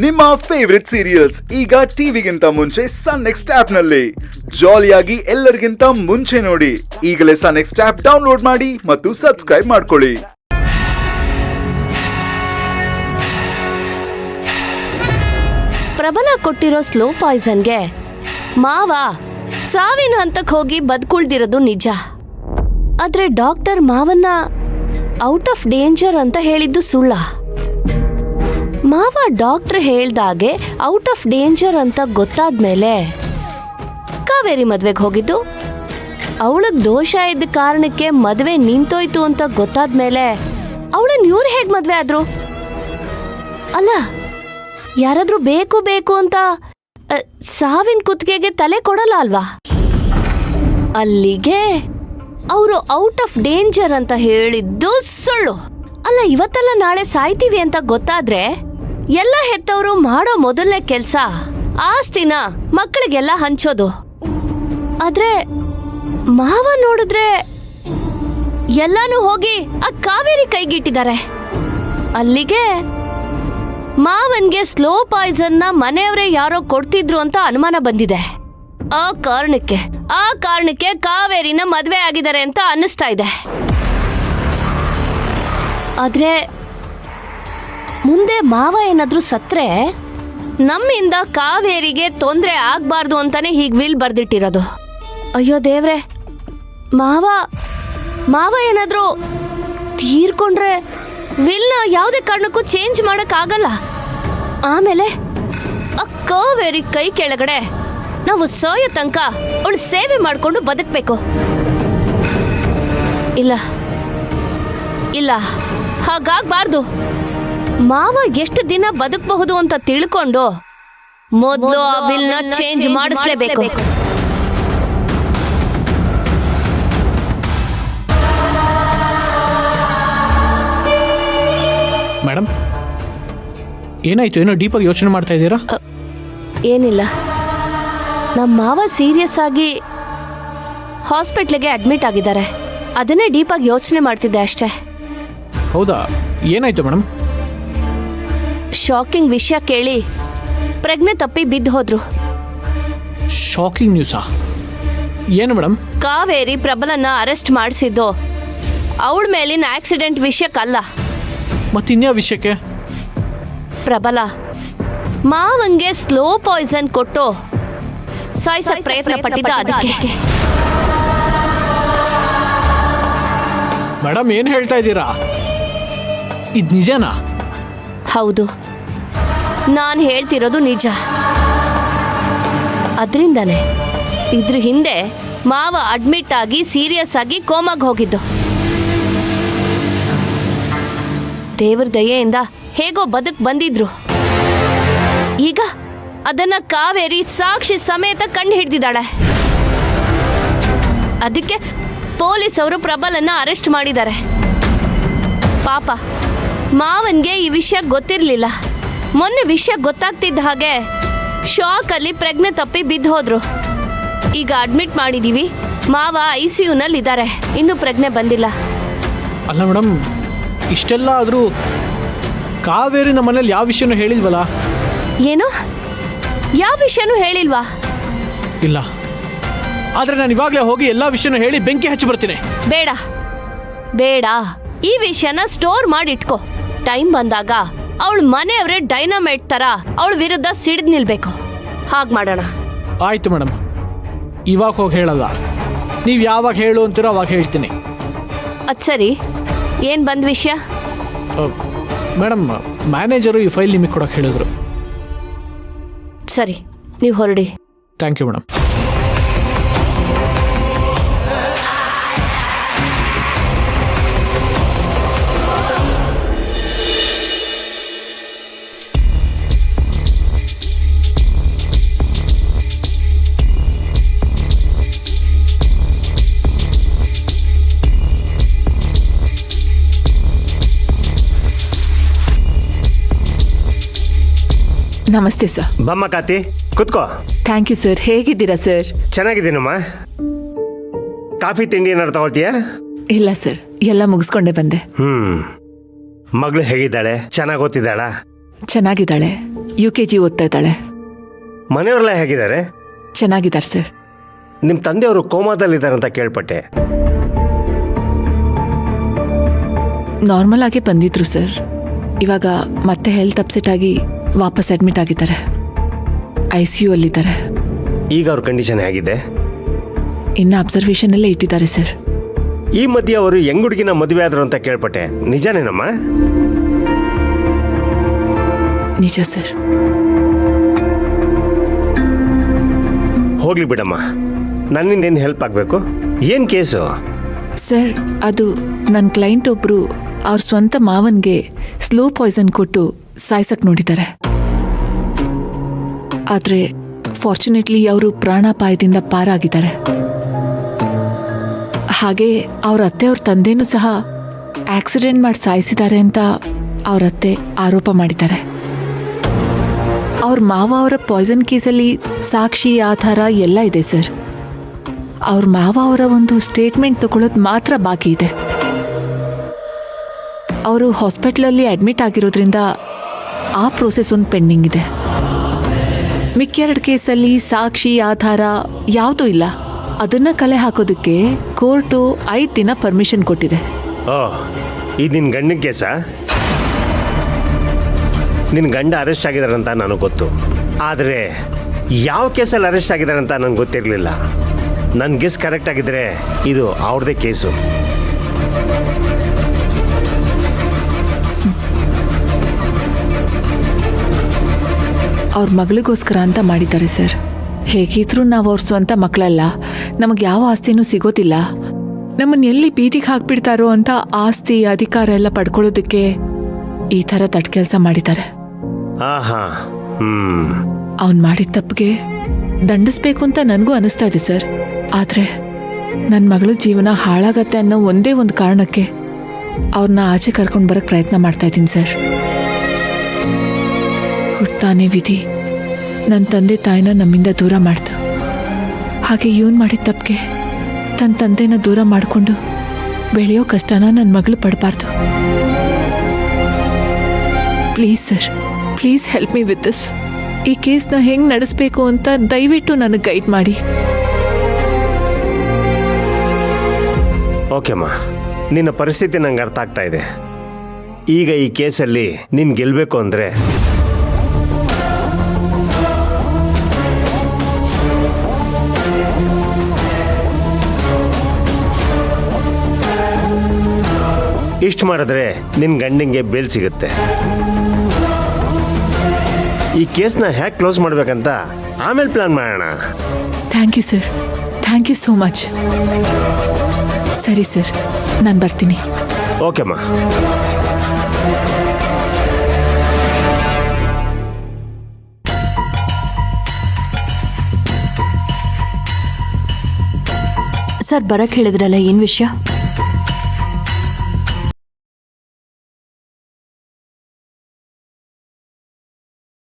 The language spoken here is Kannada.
ನಿಮ್ಮ ಫೇವರಿಟ್ ಸೀರಿಯಲ್ಸ್ ಈಗ ಟಿವಿಗಿಂತ ಮುಂಚೆ ಸನ್ ನೆಕ್ಸ್ಟ್ ಆಪ್ ನಲ್ಲಿ ಜಾಲಿಯಾಗಿ ಎಲ್ಲರಿಗಿಂತ ಮುಂಚೆ ನೋಡಿ. ಈಗಲೇ ಸನ್ ನೆಕ್ಸ್ಟ್ ಆಪ್ ಡೌನ್ಲೋಡ್ ಮಾಡಿ ಮತ್ತು ಸಬ್ಸ್ಕ್ರೈಬ್ ಮಾಡ್ಕೊಳ್ಳಿ. ಪ್ರಬಲ ಕೊಟ್ಟಿರೋ ಸ್ಲೋ ಪಾಯ್ಸನ್ಗೆ ಮಾವ ಸಾವಿನ ಹಂತಕ್ಕೆ ಹೋಗಿ ಬದುಕುಳ್ದಿರೋದು ನಿಜ. ಆದ್ರೆ ಡಾಕ್ಟರ್ ಮಾವನ್ನ ಔಟ್ ಆಫ್ ಡೇಂಜರ್ ಅಂತ ಹೇಳಿದ್ದು ಸುಳ್ಳ. ಮಾವ ಡಾಕ್ಟರ್ ಹೇಳ್ದಾಗೆ ಔಟ್ ಆಫ್ ಡೇಂಜರ್ ಅಂತ ಗೊತ್ತಾದ್ಮೇಲೆ ಕಾವೇರಿ ಮದ್ವೆಗೆ ಹೋಗಿದ್ದು. ಅವಳಗ್ ದೋಷ ಇದ್ದ ಕಾರಣಕ್ಕೆ ಮದ್ವೆ ನಿಂತೋಯ್ತು ಅಂತ ಗೊತ್ತಾದ್ಮೇಲೆ ಅವಳನ್ನ ಇವ್ರು ಹೇಗ್ ಮದ್ವೆ ಆದ್ರು? ಅಲ್ಲ, ಯಾರಾದ್ರೂ ಬೇಕು ಬೇಕು ಅಂತ ಸಾವಿನ ಕುತ್ತಿಗೆಗೆ ತಲೆ ಕೊಡಲ್ಲ ಅಲ್ವಾ? ಅಲ್ಲಿಗೆ ಅವರು ಔಟ್ ಆಫ್ ಡೇಂಜರ್ ಅಂತ ಹೇಳಿದ್ದು ಸುಳ್ಳು. ಅಲ್ಲ, ಇವತ್ತಲ್ಲ ನಾಳೆ ಸಾಯ್ತೀವಿ ಅಂತ ಗೊತ್ತಾದ್ರೆ ಎಲ್ಲ ಹೆತ್ತವರು ಮಾಡೋ ಮೊದಲನೇ ಕೆಲ್ಸ ಆಸ್ತಿನ ಮಕ್ಕಳಿಗೆಲ್ಲ ಹಂಚೋದು. ಆದ್ರೆ ಮಾವ ನೋಡಿದ್ರೆ ಎಲ್ಲಾನು ಹೋಗಿ ಆ ಕಾವೇರಿ ಕೈಗಿಟ್ಟಿದ್ದಾರೆ. ಅಲ್ಲಿಗೆ ಮಾವನ್ಗೆ ಸ್ಲೋ ಪಾಯ್ಸನ್ನ ಮನೆಯವರೇ ಯಾರೋ ಕೊಡ್ತಿದ್ರು ಅಂತ ಅನುಮಾನ ಬಂದಿದೆ. ಆ ಕಾರಣಕ್ಕೆ ಕಾವೇರಿನ ಮದ್ವೆ ಆಗಿದ್ದಾರೆ ಅಂತ ಅನ್ನಿಸ್ತಾ ಇದೆ. ಆದ್ರೆ ಮುಂದೆ ಮಾವ ಏನಾದ್ರೂ ಸತ್ರೆ ನಮ್ಮಿಂದ ಕಾವೇರಿಗೆ ತೊಂದರೆ ಆಗ್ಬಾರ್ದು ಅಂತಾನೆ ಹೀಗ್ ವಿಲ್ ಬರ್ದಿಟ್ಟಿರೋದು. ಅಯ್ಯೋ ದೇವ್ರೆ, ಮಾವ ಏನಾದ್ರೂ ತೀರ್ಕೊಂಡ್ರೆ ವಿಲ್ನ ಯಾವುದೇ ಕಾರಣಕ್ಕೂ ಚೇಂಜ್ ಮಾಡಕ್ ಆಗಲ್ಲ. ಆಮೇಲೆ ಆ ಕಾವೇರಿ ಕೈ ಕೆಳಗಡೆ ನಾವು ಸಾಯೋ ತನಕ ಅವಳು ಸೇವೆ ಮಾಡ್ಕೊಂಡು ಬದುಕ್ಬೇಕು. ಇಲ್ಲ, ಹಾಗಾಗ್ಬಾರ್ದು. ಮಾವ ಎಷ್ಟು ದಿನ ಬದುಕಬಹುದು ಅಂತ ತಿಳ್ಕೊಂಡು ಮೊದಲು ಆ ವಿಲ್ನ ಚೇಂಜ್ ಮಾಡಿಸ್ಲೇಬೇಕು. ಮೇಡಮ್, ಏನಾಯ್ತು? ಏನೋ ಡೀಪಾಗಿ ಯೋಚನೆ ಮಾಡ್ತಾ ಇದ್ದೀರಾ? ಏನಿಲ್ಲ, ನಮ್ಮ ಮಾವ ಸೀರಿಯಸ್ ಆಗಿ ಹಾಸ್ಪಿಟ್ಲಿಗೆ ಅಡ್ಮಿಟ್ ಆಗಿದ್ದಾರೆ. ಅದನ್ನೇ ಡೀಪಾಗಿ ಯೋಚನೆ ಮಾಡ್ತಿದ್ದೆ ಅಷ್ಟೇ. ಹೌದಾ? ಏನಾಯ್ತು ಮೇಡಮ್? ಶಾಕಿಂಗ್ ವಿಷಯ ಕೇಳಿ ಪ್ರಜ್ಞೆ ತಪ್ಪಿ ಬಿದ್ದು ಹೋದ್ರು. ಶಾಕಿಂಗ್ ನ್ಯೂಸಾ? ಏನು ಮೇಡಮ್? ಕಾವೇರಿ ಪ್ರಬಲನ್ನ ಅರೆಸ್ಟ್ ಮಾಡಿಸಿದ್ದು ಅವಳ ಮೇಲಿನ ಆಕ್ಸಿಡೆಂಟ್ ವಿಷಯಕ್ಕಲ್ಲ. ಮತ್ತಿನ್ಯಾವ ವಿಷಯಕ್ಕೆ? ಪ್ರಬಲ ಮಾವಂಗೆ ಸ್ಲೋ ಪಾಯ್ಸನ್ ಕೊಟ್ಟು ಸಾಯಿಸಕ್ ಪ್ರಯತ್ನ ಪಟ್ಟಿದ್ದ. ಅದಕ್ಕೆ ಮೇಡಮ್, ಏನು ಹೇಳ್ತಾ ಇದ್ದೀರಾ? ಇದು ನಿಜನಾ? ಹೌದು, ನಾನು ಹೇಳ್ತಿರೋದು ನಿಜ. ಅದರಿಂದಾನೆ ಇದ್ರ ಹಿಂದೆ ಮಾವ ಅಡ್ಮಿಟ್ ಆಗಿ ಸೀರಿಯಸ್ ಆಗಿ ಕೋಮಾಗ್ ಹೋಗಿದ್ದು. ದೇವ್ರ ದಯೆಯಿಂದ ಹೇಗೋ ಬದುಕ್ ಬಂದಿದ್ರು. ಈಗ ಅದನ್ನ ಕಾವೇರಿ ಸಾಕ್ಷಿ ಸಮೇತ ಕಂಡು ಹಿಡ್ದಿದ್ದಾಳೆ. ಅದಕ್ಕೆ ಪೊಲೀಸವರು ಪ್ರಬಲನ್ನ ಅರೆಸ್ಟ್ ಮಾಡಿದ್ದಾರೆ. ಪಾಪ ಮಾವನ್ಗೆ ಈ ವಿಷಯ ಗೊತ್ತಿರ್ಲಿಲ್ಲ. ಮೊನ್ನೆ ವಿಷಯ ಗೊತ್ತಾಗ್ತಿದ್ದ ಹಾಗೆ ಶಾಕ್ ಅಲ್ಲಿ ಪ್ರಜ್ಞೆ ತಪ್ಪಿ ಬಿದ್ದು ಹೋದ್ರು. ಈಗ ಅಡ್ಮಿಟ್ ಮಾಡಿದೀವಿ. ಮಾವ ICU ನಲ್ಲಿ ಇದ್ದಾರೆ, ಇನ್ನೂ ಪ್ರಜ್ಞೆ ಬಂದಿಲ್ಲ. ಅಲ್ಲ ಮೇಡಮ್, ಇಷ್ಟೆಲ್ಲ ಆದರೂ ಕಾವೇರಿ ನಮ್ಮ ಮನೇಲಿ ಯಾವ ವಿಷಯನೂ ಹೇಳಿಲ್ವಲ್ಲ? ಏನು? ಯಾವ ವಿಷಯನೂ ಹೇಳಿಲ್ವಾ? ಇಲ್ಲ, ಆದರೆ ನಾನು ಇವಾಗಲೇ ಹೋಗಿ ಎಲ್ಲ ವಿಷಯನೂ ಹೇಳಿ ಬೆಂಕಿ ಹಚ್ಚಿ ಬರ್ತೀನಿ. ಬೇಡ, ಈ ವಿಷಯನ ಸ್ಟೋರ್ ಮಾಡಿಟ್ಕೋ. ಟೈಮ್ ಬಂದಾಗ ಅವಳ ಮನೆಯವರೇ ಡೈನಮೈಟ್ ತರ ಅವಳ ವಿರುದ್ಧ ಸಿಡಿದು ನಿಲ್ಬೇಕು. ಹಾಗೆ ಮಾಡೋಣ. ಆಯ್ತು ಮೇಡಮ್, ಇವಾಗ ಹೋಗಿ ಹೇಳಲ್ಲ. ನೀವು ಯಾವಾಗ ಹೇಳು ಅಂತೀರೋ ಅವಾಗ ಹೇಳ್ತೀನಿ. ಅದು ಸರಿ, ಏನು ಬಂದ ವಿಷಯ? ಮೇಡಮ್, ಮ್ಯಾನೇಜರು ಈ ಫೈಲ್ ನಿಮಗೆ ಕೊಡೋಕೆ ಹೇಳಿದ್ರು. ಸರಿ, ನೀವು ಹೊರಡಿ. Thank you madam. ನಮಸ್ತೆ ಸರ್. ಬಮ್ಮ ಕಾತಿ, ಕುತ್ಕೋ. Thank you sir. ಹೇಗಿದ್ದೀರಾ ಸರ್? ಚೆನ್ನಾಗಿದ್ದೀನಮ್ಮ. ಕಾಫಿ ತಿಂಡಿ ಏನಾರು ತಗೊಳ್ತೀಯಾ? ಇಲ್ಲ ಸರ್, ಎಲ್ಲ ಮುಗಿಸ್ಕೊಂಡೆ ಬಂದೆ. ಮಗಳು ಹೇಗಿದ್ದಾಳೆ? ಚೆನ್ನಾಗಿ ಓದ್ತಿದ್ದಾಳ? ಚೆನ್ನಾಗಿದ್ದಾಳೆ. UKG ಓದ್ತಾ ಇದ್ದಾಳೆ. ಮನೆಯವರೆಲ್ಲ ಹೇಗಿದ್ದಾರೆ? ಚೆನ್ನಾಗಿದ್ದಾರೆ ಸರ್. ನಿಮ್ಮ ತಂದೆಯವರು ಕೋಮಾದಲ್ಲಿದ್ದಾರೆ ಅಂತ ಕೇಳ್ಪಟ್ಟೆ. ನಾರ್ಮಲ್ ಆಗಿ ಬಂದಿದ್ರು ಸರ್. ಇವಾಗ ಮತ್ತೆ ಹೆಲ್ತ್ ಅಪ್ಸೆಟ್ ಆಗಿ ವಾಪಸ್ ಅಡ್ಮಿಟ್ ಆಗಿದ್ದಾರೆ. ICU ಅಲ್ಲಿದ್ದಾರೆ. ಈಗ ಅವ್ರ ಕಂಡೀಷನ್ ಹೇಗಿದೆ? ಇನ್ನು ಅಬ್ಸರ್ವೇಷನ್ ಅಲ್ಲೇ ಇಟ್ಟಿದ್ದಾರೆ ಸರ್. ಈ ಮಧ್ಯೆ ಅವರು ಹೆಂಗ್ ಹುಡುಗಿನ ಮದುವೆ ಆದ್ರು ಅಂತ ಕೇಳ್ಪಟ್ಟೆ, ನಿಜನೇನಮ್ಮ? ನಿಜ ಸರ್. ಹೋಗ್ಲಿ ಬಿಡಮ್ಮ, ನನ್ನಿಂದ ಏನು ಹೆಲ್ಪ್ ಆಗಬೇಕು? ಏನು ಕೇಸು? ಸರ್, ಅದು ನನ್ನ ಕ್ಲೈಂಟ್ ಒಬ್ರು ಅವ್ರ ಸ್ವಂತ ಮಾವನ್ಗೆ ಸ್ಲೋ ಪಾಯ್ಸನ್ ಕೊಟ್ಟು ಸಾಯ್ಸಕ್ ನೋಡಿದ್ದಾರೆ. ಆದ್ರೆ ಫಾರ್ಚುನೇಟ್ಲಿ ಅವರು ಪ್ರಾಣಾಪಾಯದಿಂದ ಪಾರಾಗಿದ್ದಾರೆ. ಹಾಗೆ ಅವ್ರ ಅತ್ತೆ ಅವ್ರ ತಂದೆನೂ ಸಹ ಆಕ್ಸಿಡೆಂಟ್ ಮಾಡಿ ಸಾಯಿಸಿದ್ದಾರೆ ಅಂತ ಅವ್ರ ಅತ್ತೆ ಆರೋಪ ಮಾಡಿದ್ದಾರೆ. ಅವ್ರ ಮಾವ ಅವರ ಪಾಯ್ಸನ್ ಕೇಸಲ್ಲಿ ಸಾಕ್ಷಿ ಆಧಾರ ಎಲ್ಲ ಇದೆ ಸರ್. ಅವ್ರ ಮಾವ ಅವರ ಒಂದು ಸ್ಟೇಟ್ಮೆಂಟ್ ತಗೊಳ್ಳೋದು ಮಾತ್ರ ಬಾಕಿ ಇದೆ. ಅವರು ಹಾಸ್ಪಿಟ್ಲಲ್ಲಿ ಅಡ್ಮಿಟ್ ಆಗಿರೋದ್ರಿಂದ ಆ ಪ್ರೋಸೆಸ್ ಒಂದು ಪೆಂಡಿಂಗ್ ಇದೆ. ಮಿಕ್ಕೆರಡು ಕೇಸಲ್ಲಿ ಸಾಕ್ಷಿ ಆಧಾರ ಯಾವುದೂ ಇಲ್ಲ. ಅದನ್ನ ಕಲೆ ಹಾಕೋದಕ್ಕೆ ಕೋರ್ಟು 5 ದಿನ ಪರ್ಮಿಷನ್ ಕೊಟ್ಟಿದೆ. ಓಹ್, ಇದು ನಿನ್ನ ಗಂಡನ ಕೇಸಾ? ನಿನ್ನ ಗಂಡ ಅರೆಸ್ಟ್ ಆಗಿದ್ದಾರೆ ಅಂತ ನನಗೆ ಗೊತ್ತು, ಆದರೆ ಯಾವ ಕೇಸಲ್ಲಿ ಅರೆಸ್ಟ್ ಆಗಿದ್ದಾರೆ ಅಂತ ನನಗೆ ಗೊತ್ತಿರಲಿಲ್ಲ. ನನ್ನ ಗೆಸ್ ಕರೆಕ್ಟ್ ಆಗಿದ್ರೆ ಇದು ಅವ್ರದ್ದೇ ಕೇಸು. ಅವ್ರ ಮಗಳಿಗೋಸ್ಕರ ಅಂತ ಮಾಡಿದ್ದಾರೆ ಸರ್. ಹೇಗಿದ್ರೂ ನಾವು ಅವ್ರ ಸ್ವಂತ ಮಕ್ಕಳಲ್ಲ, ನಮಗೆ ಯಾವ ಆಸ್ತಿನೂ ಸಿಗೋದಿಲ್ಲ. ನಮ್ಮನ್ನ ಎಲ್ಲಿ ಬೀದಿಗೆ ಹಾಕ್ಬಿಡ್ತಾರೋ ಅಂತ ಆಸ್ತಿ ಅಧಿಕಾರ ಎಲ್ಲ ಪಡ್ಕೊಳ್ಳೋದಕ್ಕೆ ಈ ಥರ ತಟ್ ಕೆಲಸ ಮಾಡಿದ್ದಾರೆ. ಆಹಾ, ಅವ್ನು ಮಾಡಿದ ತಪ್ಪಿಗೆ ದಂಡಿಸ್ಬೇಕು ಅಂತ ನನಗೂ ಅನಿಸ್ತಾ ಇದೆ ಸರ್. ಆದರೆ ನನ್ನ ಮಗಳ ಜೀವನ ಹಾಳಾಗತ್ತೆ ಅನ್ನೋ ಒಂದೇ ಒಂದು ಕಾರಣಕ್ಕೆ ಅವ್ರನ್ನ ಆಚೆ ಕರ್ಕೊಂಡು ಬರೋಕ್ಕೆ ಪ್ರಯತ್ನ ಮಾಡ್ತಾ ಇದ್ದೀನಿ ಸರ್. ಹುಡ್ತಾನೆ ವಿಧಿ ನನ್ನ ತಂದೆ ತಾಯಿನ ನಮ್ಮಿಂದ ದೂರ ಮಾಡ್ತು. ಹಾಗೆ ಇವನು ಮಾಡಿದ ತಪ್ಪಿಗೆ ತನ್ನ ತಂದೆನ ದೂರ ಮಾಡಿಕೊಂಡು ಬೆಳೆಯೋ ಕಷ್ಟನ ನನ್ನ ಮಗಳು ಪಡಬಾರ್ದು. Please sir, please help me with this. ಈ ಕೇಸ್ನ ಹೆಂಗೆ ನಡೆಸಬೇಕು ಅಂತ ದಯವಿಟ್ಟು ನನಗೆ ಗೈಡ್ ಮಾಡಿ. ಓಕೆಮ್ಮ, ನಿನ್ನ ಪರಿಸ್ಥಿತಿ ನಂಗೆ ಅರ್ಥ ಆಗ್ತಾ ಇದೆ. ಈಗ ಈ ಕೇಸಲ್ಲಿ ನೀನು ಗೆಲ್ಲಬೇಕು ಅಂದರೆ ಇಷ್ಟು ಮಾಡಿದ್ರೆ ನಿನ್ನ ಗಂಡಂಗೆ ಬೇಲ್ ಸಿಗುತ್ತೆ. ಈ ಕೇಸ್ನ ಹೇಗೆ ಕ್ಲೋಸ್ ಮಾಡ್ಬೇಕಂತ ಆಮೇಲೆ ಪ್ಲಾನ್ ಮಾಡೋಣ. Thank you sir, thank you so much. ಸರಿ ಸರ್, ನಾನು ಬರ್ತೀನಿ. ಓಕೆಮ್ಮ. ಸರ್, ಬರಕ್ಕೆ ಹೇಳಿದ್ರಲ್ಲ, ಏನು ವಿಷಯ?